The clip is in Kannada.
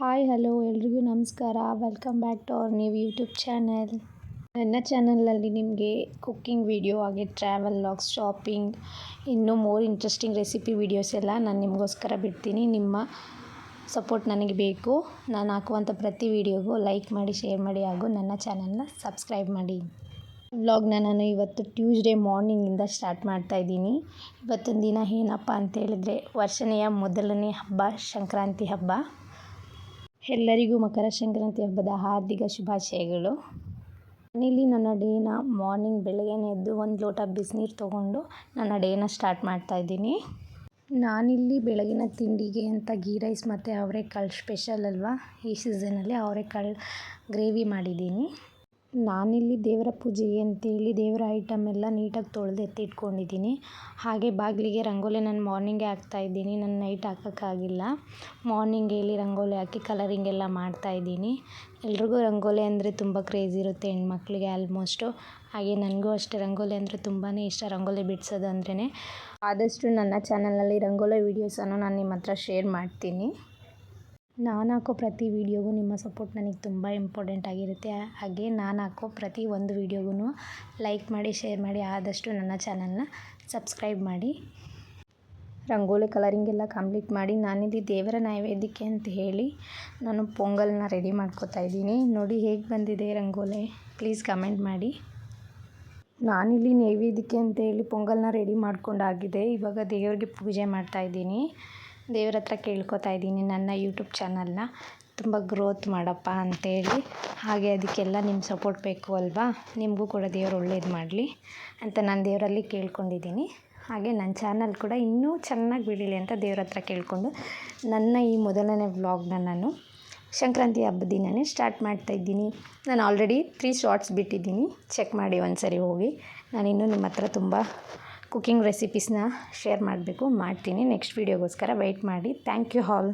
ಹಾಯ್ ಹಲೋ ಎಲ್ರಿಗೂ ನಮಸ್ಕಾರ. Welcome back to our new YouTube channel. ನನ್ನ ಚಾನಲಲ್ಲಿ ನಿಮಗೆ ಕುಕ್ಕಿಂಗ್ ವಿಡಿಯೋ ಹಾಗೆ ಟ್ರಾವೆಲ್ ವ್ಲಾಗ್ಸ್, ಶಾಪಿಂಗ್, ಇನ್ನೂ ಮೋರ್ ಇಂಟ್ರೆಸ್ಟಿಂಗ್ ರೆಸಿಪಿ ವೀಡಿಯೋಸ್ ಎಲ್ಲ ನಾನು ನಿಮಗೋಸ್ಕರ ಬಿಡ್ತೀನಿ. ನಿಮ್ಮ ಸಪೋರ್ಟ್ ನನಗೆ ಬೇಕು. ನಾನು ಹಾಕುವಂಥ ಪ್ರತಿ ವಿಡಿಯೋಗೂ ಲೈಕ್ ಮಾಡಿ, ಶೇರ್ ಮಾಡಿ ಹಾಗೂ ನನ್ನ ಚಾನಲ್ನ ಸಬ್ಸ್ಕ್ರೈಬ್ ಮಾಡಿ. ವ್ಲಾಗ್ನ ನಾನು ಇವತ್ತು ಟ್ಯೂಸ್ಡೇ ಮಾರ್ನಿಂಗಿಂದ ಸ್ಟಾರ್ಟ್ ಮಾಡ್ತಾಯಿದ್ದೀನಿ. ಇವತ್ತಿನ ದಿನ ಏನಪ್ಪ ಅಂತೇಳಿದರೆ ವರ್ಷನೆಯ ಮೊದಲನೇ ಹಬ್ಬ ಸಂಕ್ರಾಂತಿ ಹಬ್ಬ. ಎಲ್ಲರಿಗೂ ಮಕರ ಸಂಕ್ರಾಂತಿ ಹಬ್ಬದ ಹಾರ್ದಿಕ ಶುಭಾಶಯಗಳು. ನಾನಿಲ್ಲಿ ನನ್ನ ಡೇನ ಮಾರ್ನಿಂಗ್ ಬೆಳಗ್ಗೆನೇ ಎದ್ದು ಒಂದು ಲೋಟ ಬಿಸಿನೀರು ತೊಗೊಂಡು ನನ್ನ ಡೇನ ಸ್ಟಾರ್ಟ್ ಮಾಡ್ತಾಯಿದ್ದೀನಿ. ನಾನಿಲ್ಲಿ ಬೆಳಗಿನ ತಿಂಡಿಗೆ ಅಂತ ಗೀ ರೈಸ್ ಮತ್ತು ಅವರೆಕಾಳು ಸ್ಪೆಷಲ್ ಅಲ್ವಾ, ಈ ಸೀಸನಲ್ಲಿ ಅವರೆಕಾಳು ಗ್ರೇವಿ ಮಾಡಿದ್ದೀನಿ. ನಾನಿಲ್ಲಿ ದೇವರ ಪೂಜೆಗೆ ಅಂತೇಳಿ ದೇವರ ಐಟಮ್ ಎಲ್ಲ ನೀಟಾಗಿ ತೊಳೆದು ಎತ್ತಿಟ್ಕೊಂಡಿದ್ದೀನಿ. ಹಾಗೆ ಬಾಗಿಲಿಗೆ ರಂಗೋಲಿ ನಾನು ಮಾರ್ನಿಂಗೇ ಹಾಕ್ತಾಯಿದ್ದೀನಿ, ನಾನು ನೈಟ್ ಹಾಕೋಕ್ಕಾಗಿಲ್ಲ. ಮಾರ್ನಿಂಗ್ ಹೇಳಿ ರಂಗೋಲಿ ಹಾಕಿ ಕಲರಿಂಗ್ ಎಲ್ಲ ಮಾಡ್ತಾಯಿದ್ದೀನಿ. ಎಲ್ರಿಗೂ ರಂಗೋಲಿ ಅಂದರೆ ತುಂಬ ಕ್ರೇಜ್ ಇರುತ್ತೆ ಹೆಣ್ಮಕ್ಳಿಗೆ ಆಲ್ಮೋಸ್ಟು. ಹಾಗೆ ನನಗೂ ಅಷ್ಟೇ ರಂಗೋಲಿ ಅಂದರೆ ತುಂಬಾ ಇಷ್ಟ. ರಂಗೋಲಿ ಬಿಡಿಸೋದು ಅಂದ್ರೇ ಆದಷ್ಟು ನನ್ನ ಚಾನಲಲ್ಲಿ ರಂಗೋಲಿ ವೀಡಿಯೋಸನ್ನು ನಾನು ನಿಮ್ಮ ಹತ್ರ ಶೇರ್ ಮಾಡ್ತೀನಿ. ನಾನು ಹಾಕೋ ಪ್ರತಿ ವೀಡಿಯೋಗೂ ನಿಮ್ಮ ಸಪೋರ್ಟ್ ನನಗೆ ತುಂಬ ಇಂಪಾರ್ಟೆಂಟ್ ಆಗಿರುತ್ತೆ. ಹಾಗೆ ನಾನು ಹಾಕೋ ಪ್ರತಿ ಒಂದು ವೀಡಿಯೋಗೂ ಲೈಕ್ ಮಾಡಿ, ಶೇರ್ ಮಾಡಿ, ಆದಷ್ಟು ನನ್ನ ಚಾನಲ್ನ ಸಬ್ಸ್ಕ್ರೈಬ್ ಮಾಡಿ. ರಂಗೋಲಿ ಕಲರಿಂಗ್ ಎಲ್ಲ ಕಂಪ್ಲೀಟ್ ಮಾಡಿ ನಾನಿಲ್ಲಿ ದೇವರ ನೈವೇದ್ಯಕ್ಕೆ ಅಂತ ಹೇಳಿ ನಾನು ಪೊಂಗಲ್ನ ರೆಡಿ ಮಾಡ್ಕೋತಾ ಇದ್ದೀನಿ. ನೋಡಿ ಹೇಗೆ ಬಂದಿದೆ ರಂಗೋಲಿ, ಪ್ಲೀಸ್ ಕಮೆಂಟ್ ಮಾಡಿ. ನಾನಿಲ್ಲಿ ನೈವೇದ್ಯಕ್ಕೆ ಅಂತ ಹೇಳಿ ಪೊಂಗಲ್ನ ರೆಡಿ ಮಾಡ್ಕೊಂಡಾಗಿದೆ. ಇವಾಗ ದೇವರಿಗೆ ಪೂಜೆ ಮಾಡ್ತಾಯಿದ್ದೀನಿ. ದೇವ್ರ ಹತ್ರ ಕೇಳ್ಕೊತಾ ಇದ್ದೀನಿ ನನ್ನ ಯೂಟ್ಯೂಬ್ ಚಾನಲ್ನ ತುಂಬ ಗ್ರೋತ್ ಮಾಡಪ್ಪ ಅಂತೇಳಿ. ಹಾಗೆ ಅದಕ್ಕೆಲ್ಲ ನಿಮ್ಮ ಸಪೋರ್ಟ್ ಬೇಕು ಅಲ್ವಾ, ನಿಮಗೂ ಕೂಡ ದೇವರು ಒಳ್ಳೇದು ಮಾಡಲಿ ಅಂತ ನಾನು ದೇವರಲ್ಲಿ ಕೇಳ್ಕೊಂಡಿದ್ದೀನಿ. ಹಾಗೆ ನನ್ನ ಚಾನಲ್ ಕೂಡ ಇನ್ನೂ ಚೆನ್ನಾಗಿ ಬೆಳೀಲಿ ಅಂತ ದೇವ್ರ ಹತ್ರ ಕೇಳಿಕೊಂಡು ನನ್ನ ಈ ಮೊದಲನೇ ವ್ಲಾಗ್ನ ನಾನು ಸಂಕ್ರಾಂತಿ ಹಬ್ಬದ ದಿನವೇ ಸ್ಟಾರ್ಟ್ ಮಾಡ್ತಾಯಿದ್ದೀನಿ. ನಾನು ಆಲ್ರೆಡಿ 3 ಶಾರ್ಟ್ಸ್ ಬಿಟ್ಟಿದ್ದೀನಿ, ಚೆಕ್ ಮಾಡಿ ಒಂದು ಸರಿ ಹೋಗಿ. ನಾನಿನ್ನೂ ನಿಮ್ಮ ಹತ್ರ ತುಂಬ ಕುಕ್ಕಿಂಗ್ ರೆಸಿಪೀಸ್ನ ಶೇರ್ ಮಾಡ್ತೀನಿ. ನೆಕ್ಸ್ಟ್ ವೀಡಿಯೋಗೋಸ್ಕರ ವೆಯ್ಟ್ ಮಾಡಿ. Thank you all.